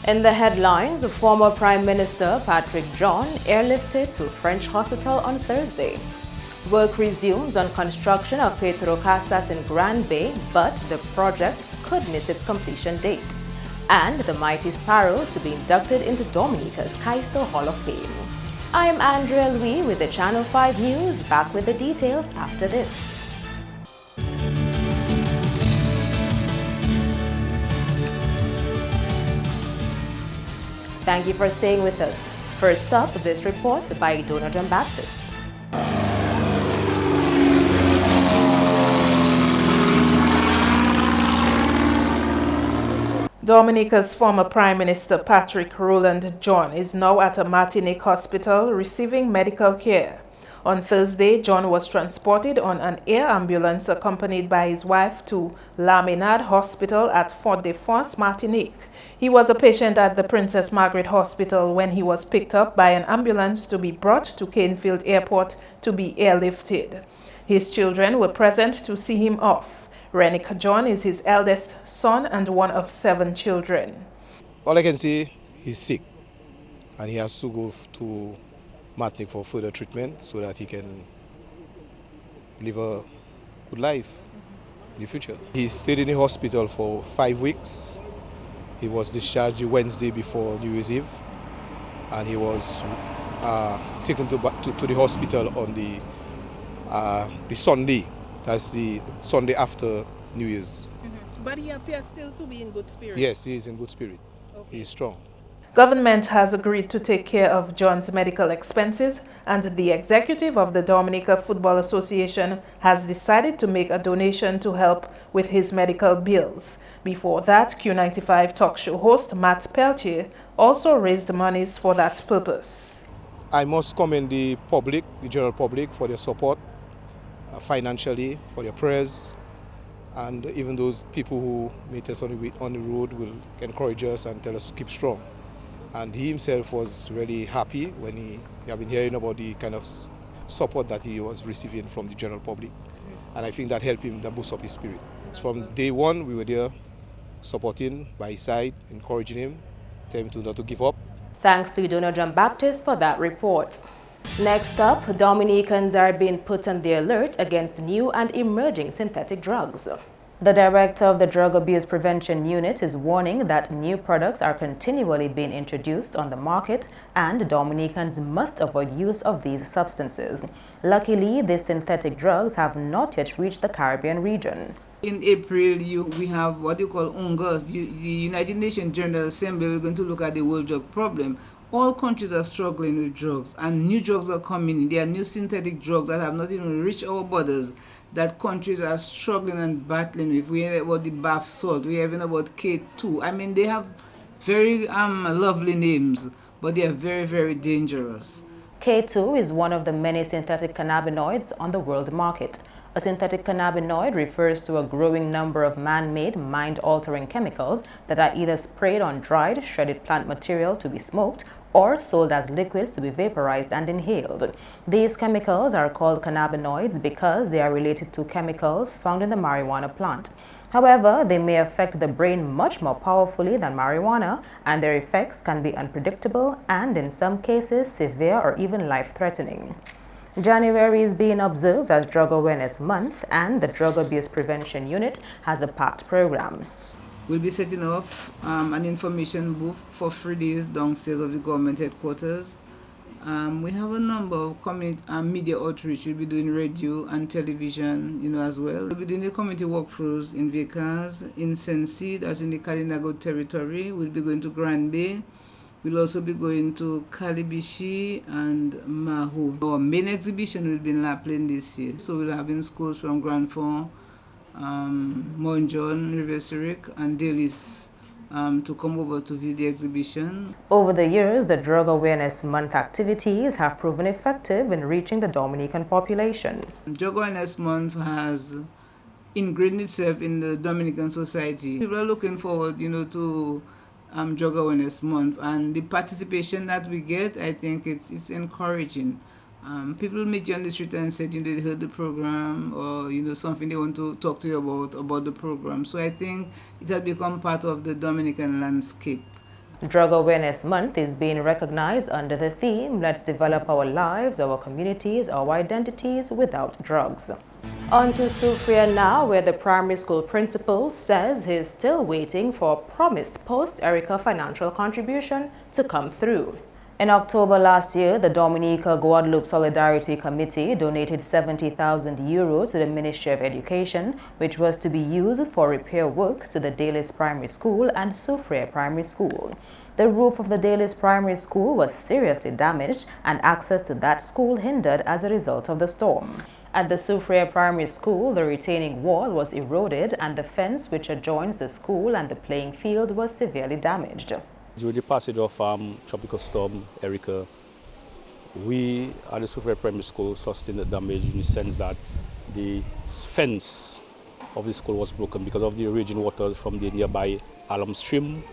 In the headlines, former Prime Minister Patrick John airlifted to French hospital on Thursday. Work resumes on construction of Pedro Casas in Grand Bay, but the project could miss its completion date. And the mighty Sparrow to be inducted into Dominica's Kaiser Hall of Fame. I'm Andrea Louis with the Channel 5 News, back with the details after this. Thank you for staying with us. First up, this report by Thurs7thJan2k16News. Dominica's former Prime Minister Patrick Roland John is now at a Martinique hospital receiving medical care. On Thursday, John was transported on an air ambulance accompanied by his wife to La Ménade Hospital at Fort-de-France, Martinique. He was a patient at the Princess Margaret Hospital when he was picked up by an ambulance to be brought to Canefield Airport to be airlifted. His children were present to see him off. Renick John is his eldest son and one of 7 children. All I can say, he's sick and he has to go to Martinique for further treatment so that he can live a good life in the future. He stayed in the hospital for 5 weeks. He was discharged Wednesday before New Year's Eve, and he was taken to the hospital on the Sunday. That's the Sunday after New Year's. But he appears still to be in good spirit. Yes, he is in good spirit. Okay. He is strong. Government has agreed to take care of John's medical expenses, and the executive of the Dominica Football Association has decided to make a donation to help with his medical bills. Before that, Q95 talk show host Matt Peltier also raised monies for that purpose. I must commend the public, the general public, for their support financially, for their prayers, and even those people who meet us on the road will encourage us and tell us to keep strong. And he himself was really happy when he had been hearing about the kind of support that he was receiving from the general public. And I think that helped him to boost up his spirit. From day one, we were there supporting by his side, encouraging him, telling him not to give up. Thanks to Thurs7thJan2k16News for that report. Next up, Dominicans are being put on the alert against new and emerging synthetic drugs. The director of the Drug Abuse Prevention Unit is warning that new products are continually being introduced on the market and Dominicans must avoid use of these substances. Luckily, these synthetic drugs have not yet reached the Caribbean region. In April, we have what you call UNGAS, the United Nations General Assembly. We're going to look at the world drug problem. All countries are struggling with drugs, and new drugs are coming in. There are new synthetic drugs that have not even reached our borders that countries are struggling and battling with. We hear about the bath salt, we hear about K2. I mean, they have very lovely names, but they are very, very dangerous. K2 is one of the many synthetic cannabinoids on the world market. A synthetic cannabinoid refers to a growing number of man-made, mind-altering chemicals that are either sprayed on dried, shredded plant material to be smoked or sold as liquids to be vaporized and inhaled. These chemicals are called cannabinoids because they are related to chemicals found in the marijuana plant. However, they may affect the brain much more powerfully than marijuana, and their effects can be unpredictable and, in some cases, severe or even life-threatening. January is being observed as Drug Awareness Month, and the Drug Abuse Prevention Unit has a packed program. We'll be setting off an information booth for 3 days downstairs of the government headquarters. We have a number of community media outreach. We'll be doing radio and television, as well. We'll be doing the community walkthroughs in Vickers, in Sensi, that's in the Kalinago territory. We'll be going to Grand Bay. We'll also be going to Kalibishi and Mahu. Our main exhibition will be in La Plaine this year. So we'll have in schools from Grand Fond, Mount John, River Syric, and Delis to come over to view the exhibition. Over the years, the Drug Awareness Month activities have proven effective in reaching the Dominican population. Drug Awareness Month has ingrained itself in the Dominican society. People are looking forward, to Drug Awareness Month, and the participation that we get, I think it's encouraging. People meet you on the street and say they heard the program, or something they want to talk to you about the program. So I think it has become part of the Dominican landscape, Drug Awareness Month is being recognized under the theme, Let's Develop Our Lives, Our Communities, Our Identities Without Drugs. On to Soufriere now, where the primary school principal says he's still waiting for a promised post-Erica financial contribution to come through. In October last year, the Dominica Guadeloupe Solidarity Committee donated 70,000 euros to the Ministry of Education, which was to be used for repair works to the Dalis Primary School and Soufriere Primary School. The roof of the Dalis Primary School was seriously damaged and access to that school hindered as a result of the storm. At the Soufriere Primary School, the retaining wall was eroded and the fence which adjoins the school and the playing field was severely damaged. During the passage of Tropical Storm Erica, we at the Soufriere Primary School sustained the damage in the sense that the fence of the school was broken because of the raging waters from the nearby Alum stream.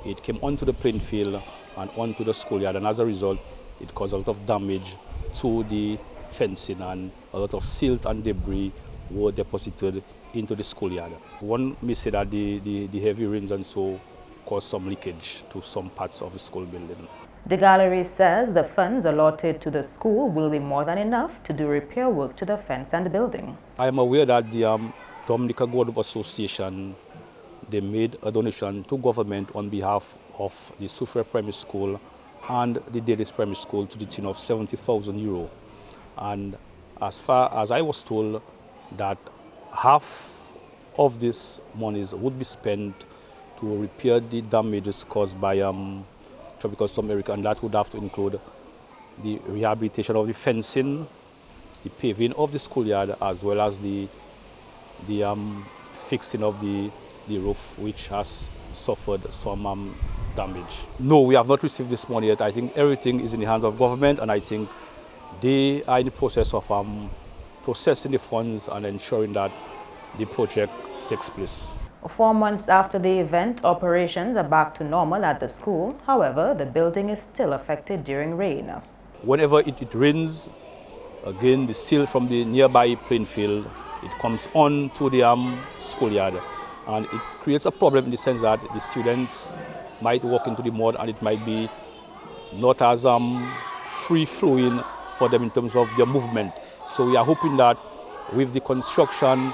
It came onto the playing field and onto the schoolyard, and as a result, it caused a lot of damage to the fencing, and a lot of silt and debris were deposited into the schoolyard. One may say that the heavy rains and so caused some leakage to some parts of the school building. The gallery says the funds allotted to the school will be more than enough to do repair work to the fence and the building. I am aware that the Dominica Guadeloupe Association, they made a donation to government on behalf of the Soufriere Primary School and the Dalis Primary School to the tune of 70,000 euro. And as far as I was told, that half of this monies would be spent to repair the damages caused by Tropical Storm Erica, and that would have to include the rehabilitation of the fencing, the paving of the schoolyard, as well as the fixing of the roof, which has suffered some damage. No, we have not received this money yet. I think everything is in the hands of government, and I think they are in the process of processing the funds and ensuring that the project takes place. 4 months after the event, operations are back to normal at the school. However, the building is still affected during rain. Whenever it rains, again, the silt from the nearby playing field, it comes on to the schoolyard, and it creates a problem in the sense that the students might walk into the mud and it might be not as free-flowing for them in terms of their movement. So we are hoping that with the construction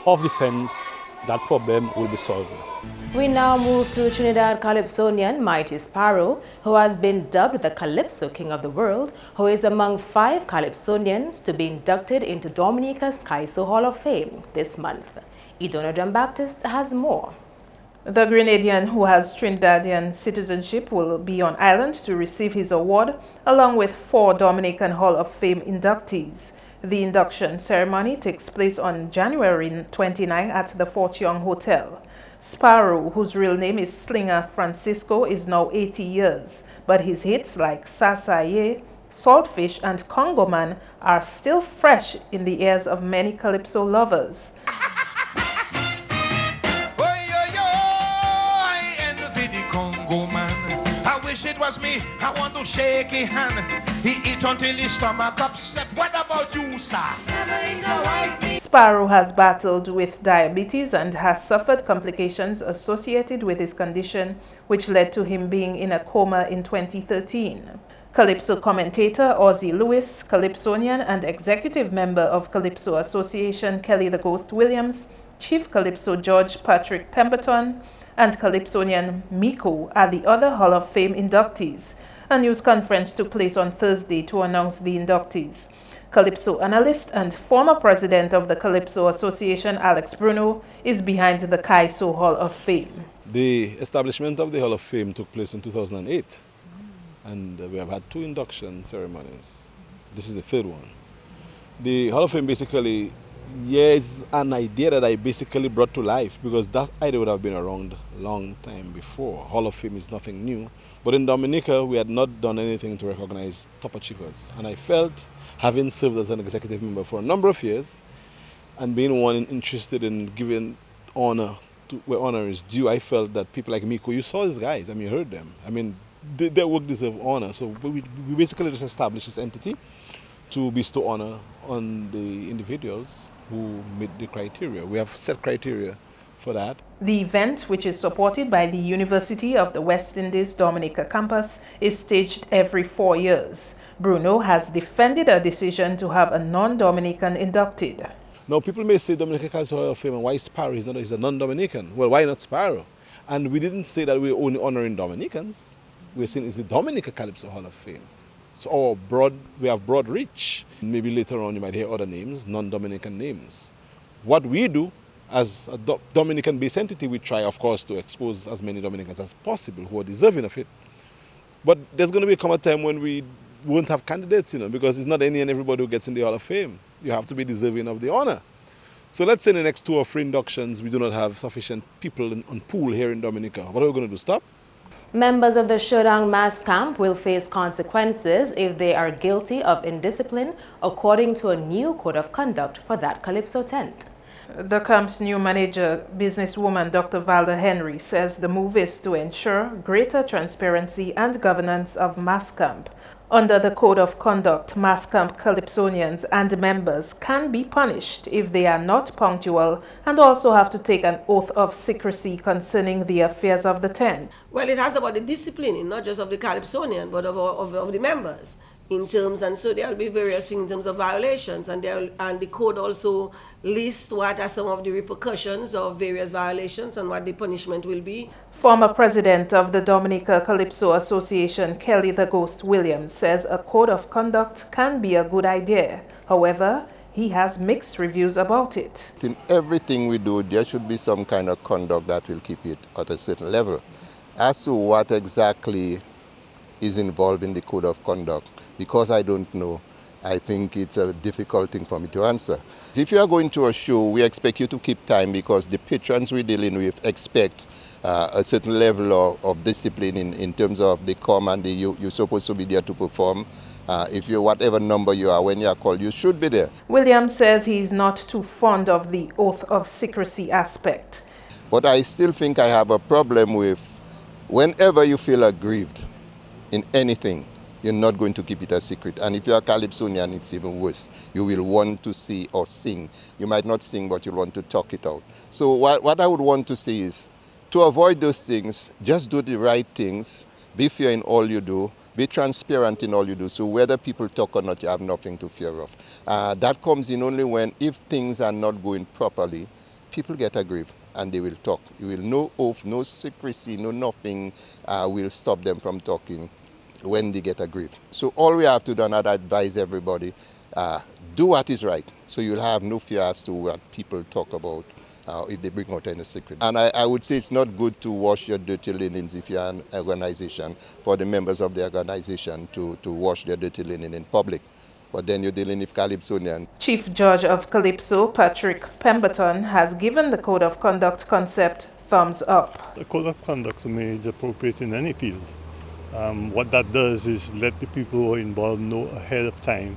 of the fence, that problem will be solved. We now move to Trinidad Calypsonian Mighty Sparrow, who has been dubbed the Calypso King of the World, who is among 5 Calypsonians to be inducted into Dominica's Kaiso Hall of Fame this month. Idona Jean-Baptiste has more. The Grenadian, who has Trinidadian citizenship, will be on island to receive his award, along with 4 Dominican Hall of Fame inductees. The induction ceremony takes place on January 29 at the Fort Young Hotel. Sparrow, whose real name is Slinger Francisco, is now 80 years, but his hits like Sasaye, Saltfish and Congo Man are still fresh in the ears of many Calypso lovers. It was me, I want to shake his hand. He eat until his stomach upset. What about you, sir? Sparrow has battled with diabetes and has suffered complications associated with his condition, which led to him being in a coma in 2013. Calypso commentator Ozzie Lewis, Calypsonian and executive member of Calypso Association Kelly the Ghost Williams, Chief Calypso George Patrick Pemberton, and Calypsonian Miko are the other Hall of Fame inductees. A news conference took place on Thursday to announce the inductees. Calypso analyst and former president of the Calypso Association, Alex Bruno, is behind the Kaiso Hall of Fame. The establishment of the Hall of Fame took place in 2008, and we have had 2 induction ceremonies. This is the 3rd one. The Hall of Fame basically, is an idea that I basically brought to life, because that idea would have been around a long time before. Hall of Fame is nothing new. But in Dominica, we had not done anything to recognize top achievers. And I felt, having served as an executive member for a number of years, and being one interested in giving honor to where honor is due, I felt that people like Miko, you saw these guys, I mean, you heard them. I mean, their work deserves honor. So we basically just established this entity to bestow honor on the individuals who meet the criteria. We have set criteria for that. The event, which is supported by the University of the West Indies Dominica campus, is staged every 4 years. Bruno has defended a decision to have a non-Dominican inducted. Now, people may say Dominican Calypso Hall of Fame, and why Sparrow is a non-Dominican? Well, why not Sparrow? And we didn't say that we're only honoring Dominicans. We're saying it's the Dominica Calypso Hall of Fame. So we have broad reach. Maybe later on you might hear other names, non-Dominican names. What we do as a Dominican-based entity, we try, of course, to expose as many Dominicans as possible who are deserving of it. But there's going to come a time when we won't have candidates, because it's not any and everybody who gets in the Hall of Fame. You have to be deserving of the honor. So let's say in the next 2 or 3 inductions, we do not have sufficient people on pool here in Dominica. What are we going to do? Stop? Members of the Showdown Mass Camp will face consequences if they are guilty of indiscipline, according to a new code of conduct for that Calypso tent. The camp's new manager, businesswoman Dr. Valda Henry, says the move is to ensure greater transparency and governance of Mass Camp. Under the Code of Conduct, Mass Camp Calypsonians and members can be punished if they are not punctual and also have to take an oath of secrecy concerning the affairs of the tent. Well, it has about the disciplining, not just of the Calypsonian, but of the members. In terms, and so there will be various things in terms of violations, and the code also lists what are some of the repercussions of various violations and what the punishment will be. Former president of the Dominica Calypso Association, Kelly the Ghost Williams, says a code of conduct can be a good idea. However, he has mixed reviews about it. In everything we do, there should be some kind of conduct that will keep it at a certain level. As to what exactly is involved in the code of conduct, because I don't know, I think it's a difficult thing for me to answer. If you are going to a show, we expect you to keep time because the patrons we're dealing with expect a certain level of discipline in terms of they come and you're supposed to be there to perform. If you're whatever number you are, when you are called, you should be there. Williams says he's not too fond of the oath of secrecy aspect. But I still think I have a problem with whenever you feel aggrieved in anything, you're not going to keep it a secret. And if you're a Calypsonian, it's even worse. You will want to see or sing. You might not sing, but you'll want to talk it out. So what I would want to say is, to avoid those things, just do the right things, be fair in all you do, be transparent in all you do. So whether people talk or not, you have nothing to fear of. That comes in only when, if things are not going properly, people get aggrieved and they will talk. You will no oath, no secrecy, no nothing will stop them from talking when they get aggrieved. So all we have to do, and I'd advise everybody, do what is right. So you'll have no fear as to what people talk about if they bring out any secret. And I would say it's not good to wash your dirty linens if you're an organization, for the members of the organization to wash their dirty linen in public. But then you're dealing with Calypsonian. Chief Judge of Calypso, Patrick Pemberton, has given the Code of Conduct concept thumbs up. The Code of Conduct to me is appropriate in any field. What that does is let the people who are involved know ahead of time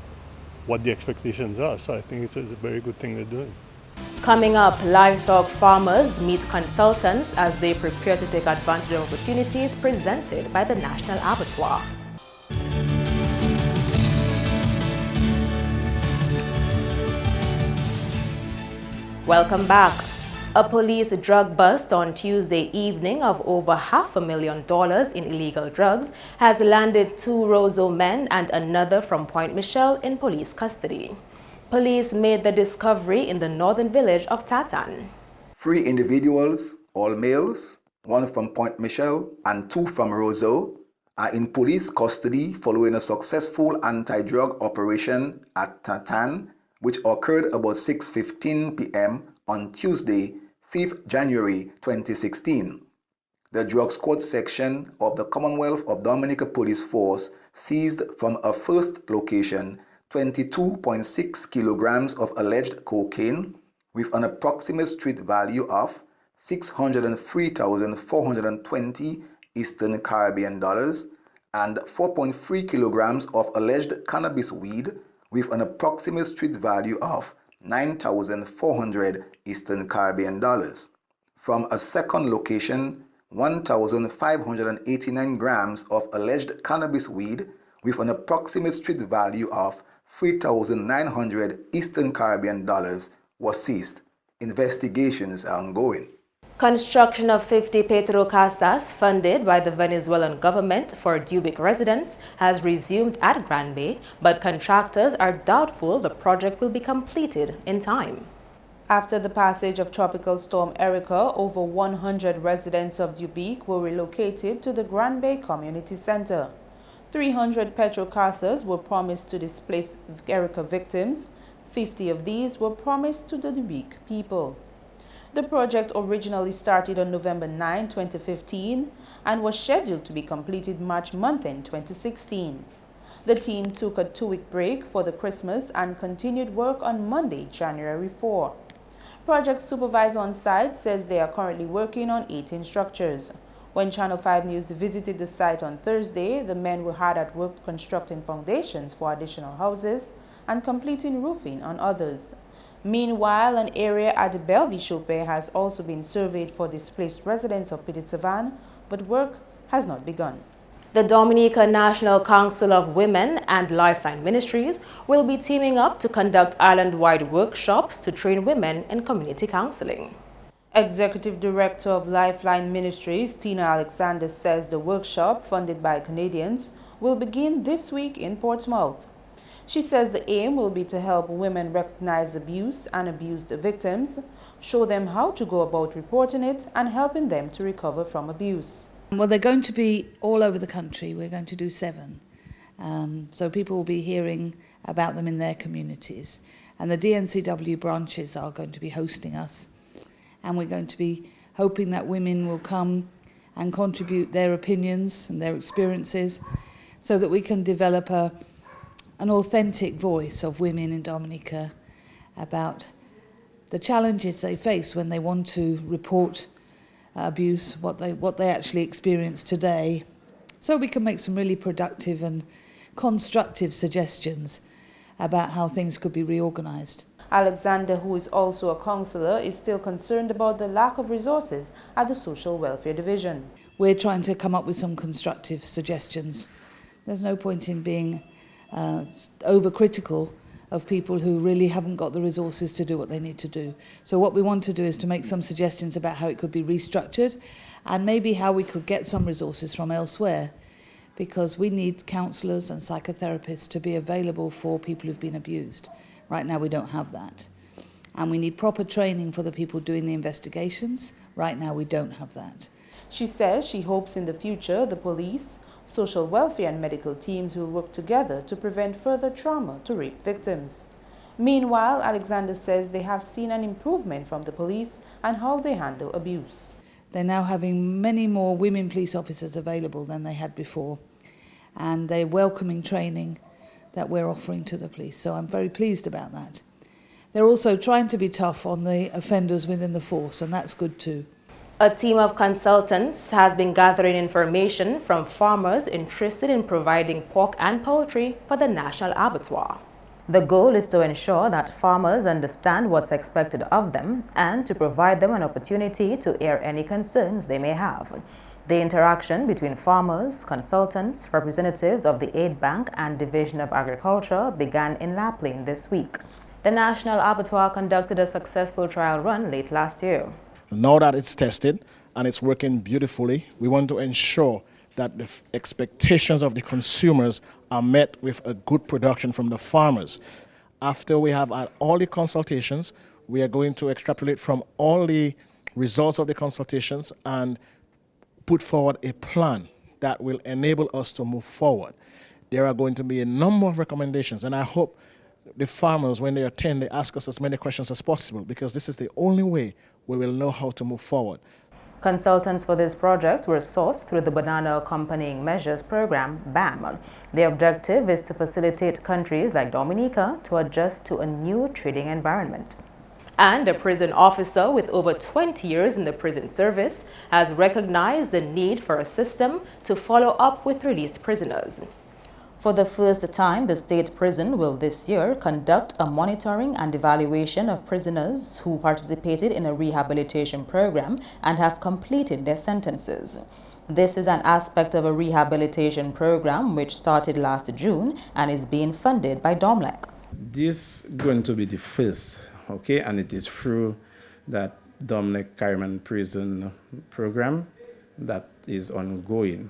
what the expectations are. So I think it's a very good thing they're doing. Coming up, livestock farmers meet consultants as they prepare to take advantage of opportunities presented by the National Abattoir. Welcome back. A police drug bust on Tuesday evening of over $500,000 in illegal drugs has landed 2 Roseau men and another from Point Michelle in police custody. Police made the discovery in the northern village of Tatan. 3 individuals, all males, 1 from Point Michelle and 2 from Roseau, are in police custody following a successful anti-drug operation at Tatan, which occurred about 6:15 p.m. on Tuesday, 5th January 2016. The Drug Squad section of the Commonwealth of Dominica Police Force seized from a first location 22.6 kilograms of alleged cocaine with an approximate street value of $603,420 Eastern Caribbean dollars and 4.3 kilograms of alleged cannabis weed with an approximate street value of $9,400 Eastern Caribbean dollars. From a second location, 1,589 grams of alleged cannabis weed with an approximate street value of $3,900 Eastern Caribbean dollars was seized. Investigations are ongoing. Construction of 50 Pedro Casas, funded by the Venezuelan government for Dubic residents, has resumed at Grand Bay, but contractors are doubtful the project will be completed in time. After the passage of Tropical Storm Erica, over 100 residents of Dubic were relocated to the Grand Bay Community Center. 300 Pedro Casas were promised to displaced Erica victims. 50 of these were promised to the Dubic people. The project originally started on November 9, 2015 and was scheduled to be completed March month in 2016. The team took a 2-week break for the Christmas and continued work on Monday, January 4. Project supervisor on site says they are currently working on 18 structures. When Channel 5 News visited the site on Thursday, the men were hard at work constructing foundations for additional houses and completing roofing on others. Meanwhile, an area at the Bellevue Chopin has also been surveyed for displaced residents of Petit-Savan, but work has not begun. The Dominica National Council of Women and Lifeline Ministries will be teaming up to conduct island-wide workshops to train women in community counseling. Executive Director of Lifeline Ministries, Tina Alexander, says the workshop, funded by Canadians, will begin this week in Portsmouth. She says the aim will be to help women recognize abuse and abused victims, show them how to go about reporting it, and helping them to recover from abuse. Well, they're going to be all over the country. We're going to do 7. So people will be hearing about them in their communities. And the DNCW branches are going to be hosting us. And we're going to be hoping that women will come and contribute their opinions and their experiences so that we can develop an authentic voice of women in Dominica about the challenges they face when they want to report abuse, what they actually experience today, so we can make some really productive and constructive suggestions about how things could be reorganized. Alexander, who is also a counsellor, is still concerned about the lack of resources at the Social Welfare Division. We're trying to come up with some constructive suggestions. There's no point in being overcritical of people who really haven't got the resources to do what they need to do. So what we want to do is to make some suggestions about how it could be restructured and maybe how we could get some resources from elsewhere, because we need counsellors and psychotherapists to be available for people who've been abused. Right now we don't have that. And we need proper training for the people doing the investigations. Right now we don't have that. She says she hopes in the future the police, social welfare and medical teams will work together to prevent further trauma to rape victims. Meanwhile, Alexander says they have seen an improvement from the police and how they handle abuse. They're now having many more women police officers available than they had before, and they're welcoming training that we're offering to the police, so I'm very pleased about that. They're also trying to be tough on the offenders within the force, and that's good too. A team of consultants has been gathering information from farmers interested in providing pork and poultry for the National Abattoir. The goal is to ensure that farmers understand what's expected of them and to provide them an opportunity to air any concerns they may have. The interaction between farmers, consultants, representatives of the Aid Bank and Division of Agriculture began in Lapland this week. The National Abattoir conducted a successful trial run late last year. Now that it's tested and it's working beautifully, we want to ensure that the expectations of the consumers are met with a good production from the farmers. After we have had all the consultations, we are going to extrapolate from all the results of the consultations and put forward a plan that will enable us to move forward. There are going to be a number of recommendations, and I hope the farmers, when they attend, they ask us as many questions as possible, because this is the only way we will know how to move forward. Consultants for this project were sourced through the Banana Accompanying Measures Program, BAM. The objective is to facilitate countries like Dominica to adjust to a new trading environment. And a prison officer with over 20 years in the prison service has recognized the need for a system to follow up with released prisoners. For the first time, the state prison will this year conduct a monitoring and evaluation of prisoners who participated in a rehabilitation program and have completed their sentences. This is an aspect of a rehabilitation program which started last June and is being funded by DOMLEC. This is going to be the first, okay, and it is true that Dominic Carman prison program that is ongoing,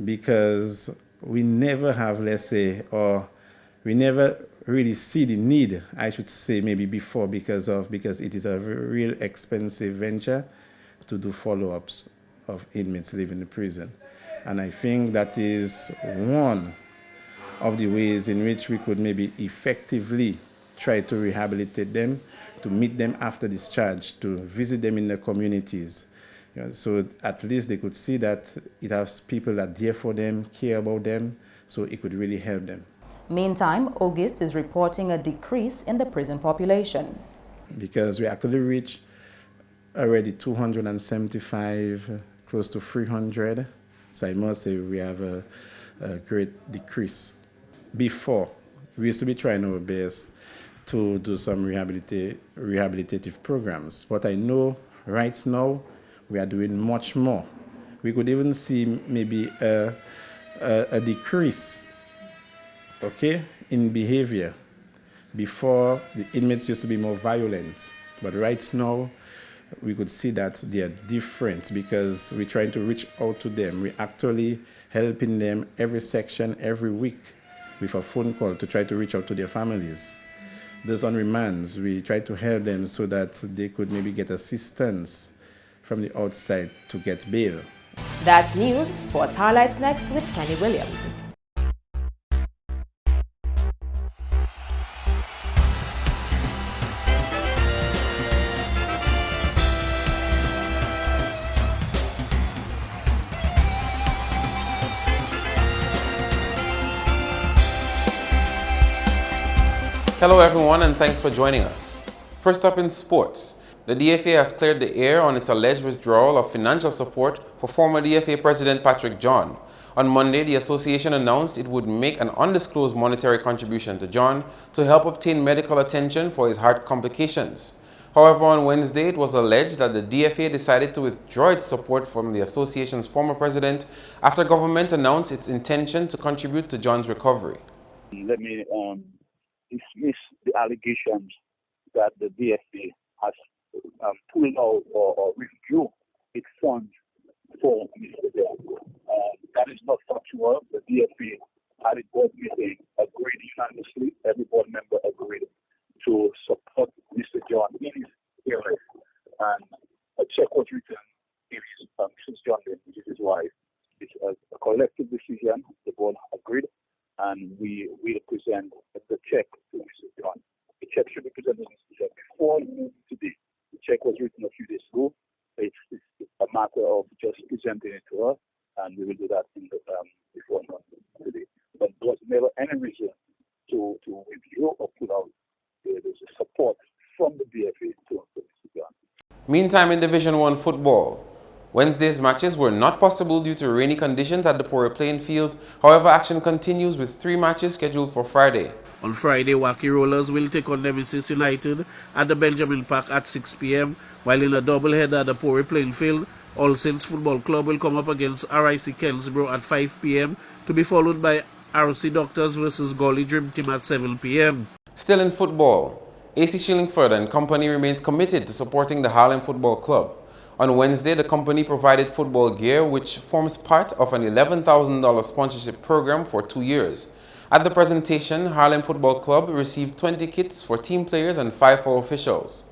because we never have, let's say, or we never really see the need, I should say maybe before, because it is a real expensive venture to do follow-ups of inmates living in the prison. And I think that is one of the ways in which we could maybe effectively try to rehabilitate them, to meet them after discharge, to visit them in their communities. You know, so at least they could see that it has people that are there for them, care about them, so it could really help them. Meantime, August is reporting a decrease in the prison population. Because we actually reached already 275, close to 300. So I must say we have a great decrease. Before, we used to be trying our best to do some rehabilitative programs. But I know right now we are doing much more. We could even see maybe a decrease, okay, in behavior. Before, the inmates used to be more violent, but right now we could see that they are different because we're trying to reach out to them. We're actually helping them every section, every week with a phone call to try to reach out to their families. Those on remands, we try to help them so that they could maybe get assistance from the outside to get bail. That's news. Sports highlights next with Kenny Williams. Hello everyone, and thanks for joining us. First up in sports, the DFA has cleared the air on its alleged withdrawal of financial support for former DFA President Patrick John. On Monday, the association announced it would make an undisclosed monetary contribution to John to help obtain medical attention for his heart complications. However, on Wednesday, it was alleged that the DFA decided to withdraw its support from the association's former president after government announced its intention to contribute to John's recovery. Let me dismiss the allegations that the DFA has pulled out or withdrew its funds for Mr. John. That is not factual. The DFA at its board meeting agreed unanimously, every board member agreed to support Mr. John in his illness, and a check was written to Mrs. John, which is his wife. It's a collective decision. The board agreed, and we will present the check to Mr. John. The check should be presented to Mr. John before noon today. The check was written a few days ago. It's a matter of just presenting it to her, and we will do that in the before noon today. But there was never any reason to review or pull out the support from the DFA to Mr. John. Meantime, in Division 1 football, Wednesday's matches were not possible due to rainy conditions at the Pori playing field. However, action continues with 3 matches scheduled for Friday. On Friday, Wacky Rollers will take on Nemesis United at the Benjamin Park at 6 p.m, while in a doubleheader at the Pori playing field, All Saints Football Club will come up against RIC Kelsborough at 5 p.m, to be followed by RC Doctors versus Golly Dream Team at 7 p.m. Still in football, AC Shillingford and Company remains committed to supporting the Harlem Football Club. On Wednesday, the company provided football gear, which forms part of an $11,000 sponsorship program for 2 years. At the presentation, Harlem Football Club received 20 kits for team players and 5 for officials.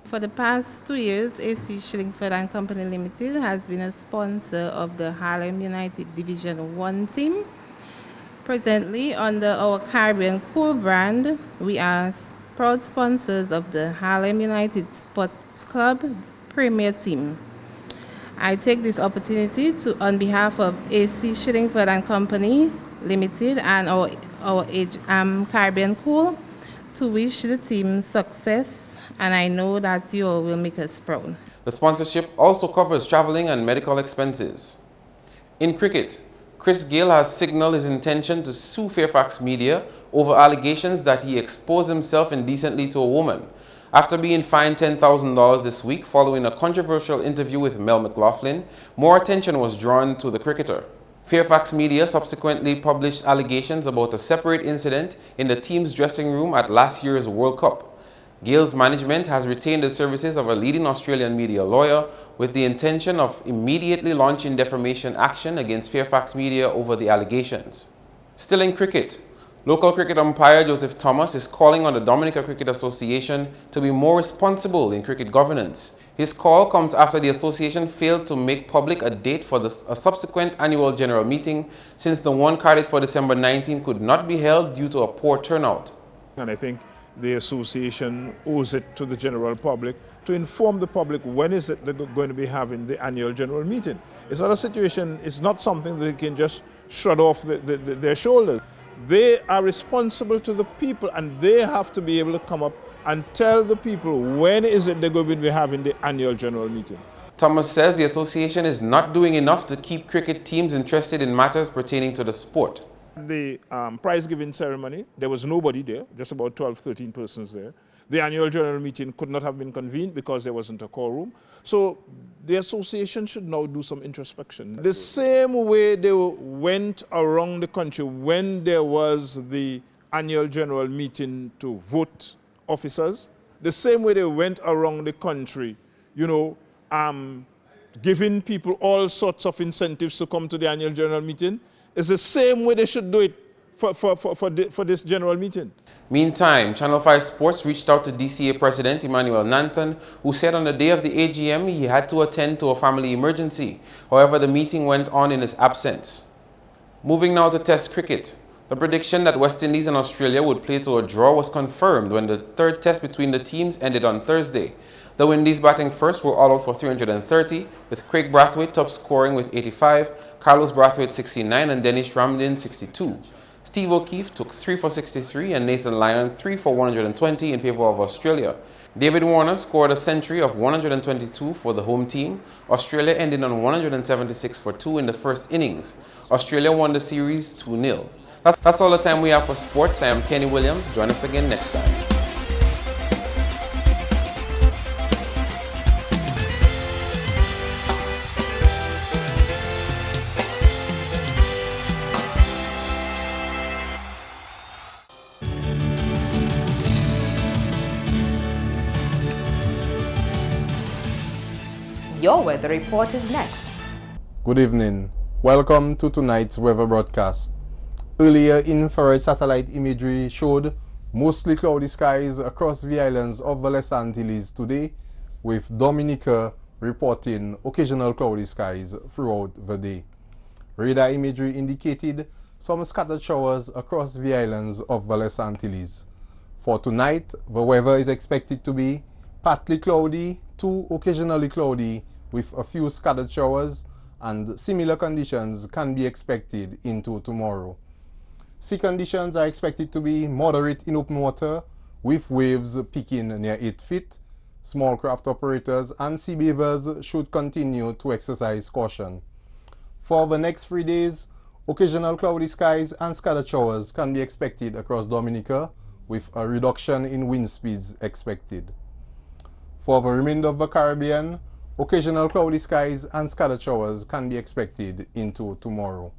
For the past 2 years, AC Shillingford and Company Limited has been a sponsor of the Harlem United Division 1 team. Presently, under our Caribbean Cool brand, we are proud sponsors of the Harlem United Sports Club Premier Team. I take this opportunity to, on behalf of AC Shillingford and Company Limited and our Caribbean Cool, to wish the team success, and I know that you all will make us proud. The sponsorship also covers traveling and medical expenses. In cricket, Chris Gayle has signaled his intention to sue Fairfax Media over allegations that he exposed himself indecently to a woman. After being fined $10,000 this week following a controversial interview with Mel McLaughlin, more attention was drawn to the cricketer. Fairfax Media subsequently published allegations about a separate incident in the team's dressing room at last year's World Cup. Gale's management has retained the services of a leading Australian media lawyer with the intention of immediately launching defamation action against Fairfax Media over the allegations. Still in cricket, local cricket umpire Joseph Thomas is calling on the Dominica Cricket Association to be more responsible in cricket governance. His call comes after the association failed to make public a date for a subsequent annual general meeting, since the one carried for December 19 could not be held due to a poor turnout. And I think the association owes it to the general public to inform the public when is it they're going to be having the annual general meeting. It's not a situation, it's not something they can just shrug off their shoulders. They are responsible to the people, and they have to be able to come up and tell the people when is it they're going to be having the annual general meeting. Thomas says the association is not doing enough to keep cricket teams interested in matters pertaining to the sport. The prize-giving ceremony, there was nobody there, just about 12, 13 persons there. The annual general meeting could not have been convened because there wasn't a quorum. So the association should now do some introspection. The same way they went around the country when there was the annual general meeting to vote officers, the same way they went around the country, giving people all sorts of incentives to come to the annual general meeting, it's the same way they should do it for this general meeting. Meantime, Channel 5 Sports reached out to DCA President Emmanuel Nanton, who said on the day of the AGM he had to attend to a family emergency. However, the meeting went on in his absence. Moving now to Test cricket. The prediction that West Indies and Australia would play to a draw was confirmed when the third test between the teams ended on Thursday. The Windies batting first were all out for 330, with Craig Brathwaite top scoring with 85, Carlos Brathwaite 69 and Dennis Ramdin 62. Steve O'Keefe took 3 for 63 and Nathan Lyon 3 for 120 in favour of Australia. David Warner scored a century of 122 for the home team. Australia ended on 176 for 2 in the first innings. Australia won the series 2-0. That's all the time we have for sports. I am Kenny Williams. Join us again next time. Your weather report is next. Good evening. Welcome to tonight's weather broadcast. Earlier, infrared satellite imagery showed mostly cloudy skies across the islands of the Les Antilles today, with Dominica reporting occasional cloudy skies throughout the day. Radar imagery indicated some scattered showers across the islands of the Les Antilles. For tonight, the weather is expected to be partly cloudy to occasionally cloudy with a few scattered showers, and similar conditions can be expected into tomorrow. Sea conditions are expected to be moderate in open water, with waves peaking near 8 feet. Small craft operators and sea bathers should continue to exercise caution. For the next 3 days, occasional cloudy skies and scattered showers can be expected across Dominica, with a reduction in wind speeds expected. For the remainder of the Caribbean, occasional cloudy skies and scattered showers can be expected into tomorrow.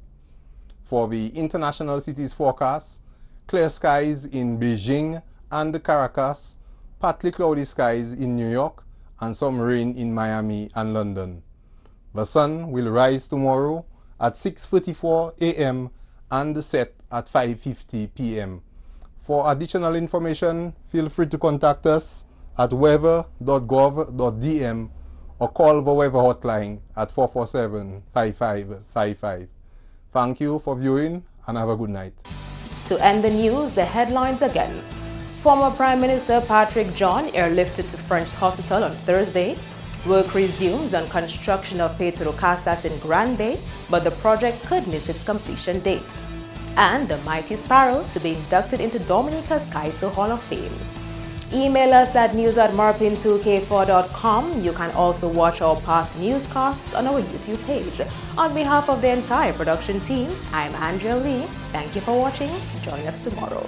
For the international cities forecast, clear skies in Beijing and Caracas, partly cloudy skies in New York, and some rain in Miami and London. The sun will rise tomorrow at 6:44 a.m. and set at 5:50 p.m. For additional information, feel free to contact us at weather.gov.dm or call the weather hotline at 447-5555. Thank you for viewing and have a good night. To end the news, the headlines again. Former Prime Minister Patrick John airlifted to French hospital on Thursday. Work resumes on construction of Pedro Casas in Grand Bay, but the project could miss its completion date. And the mighty Sparrow to be inducted into Dominica's Kaiser Hall of Fame. Email us at news@marpin2k4.com. You can also watch our past newscasts on our YouTube page. On behalf of the entire production team, I'm Andrea Lee. Thank you for watching. Join us tomorrow.